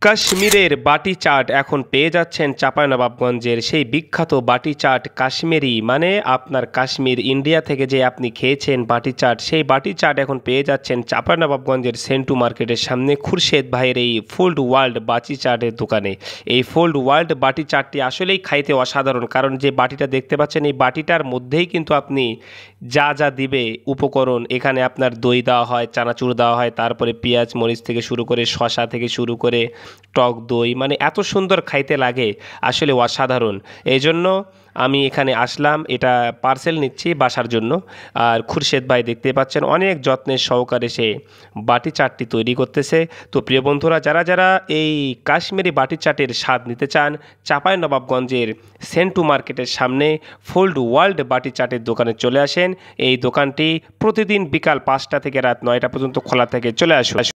কাশ্মীরের বাটি চাট এখন পেয়ে যাচ্ছেন চাঁপাইনবাবগঞ্জের সেই বিখ্যাত বাটি চাট কাশ্মীরি, মানে আপনার কাশ্মীর ইন্ডিয়া থেকে যে আপনি খেয়েছেন বাটি চাট, সেই বাটি চাট এখন পেয়ে যাচ্ছেন চাঁপাইনবাবগঞ্জের সেন্টু মার্কেটের সামনে খুরশেদ ভাইয়ের এই ফুড ওয়ার্ল্ড বাটি চাটের দোকানে। এই ফুড ওয়ার্ল্ড বাটি চাটটি আসলেই খাইতে অসাধারণ, কারণ যে বাটিটা দেখতে পাচ্ছেন এই বাটিটার মধ্যেই কিন্তু আপনি যা যা দিবে উপকরণ, এখানে আপনার দই দেওয়া হয়, চানাচুর দেওয়া হয়, তারপরে পেঁয়াজ মরিচ থেকে শুরু করে শসা থেকে শুরু করে টক দই, মানে এত সুন্দর খাইতে লাগে, আসলে অসাধারণ। এই জন্য আমি এখানে আসলাম, এটা পার্সেল নিচ্ছি বাসার জন্য। আর খুরশেদ ভাই দেখতে পাচ্ছেন অনেক যত্নের সহকারে সে বাটি চাটটি তৈরি করতেছে। তো প্রিয় বন্ধুরা, যারা যারা এই কাশ্মীরি বাটি চাটের স্বাদ নিতে চান, চাঁপাইনবাবগঞ্জের সেন্টু মার্কেটের সামনে ফুড ওয়ার্ল্ড বাটি চাটের দোকানে চলে আসেন। এই দোকানটি প্রতিদিন বিকাল 5টা থেকে রাত 9টা পর্যন্ত খোলা থাকে, চলে আসুন।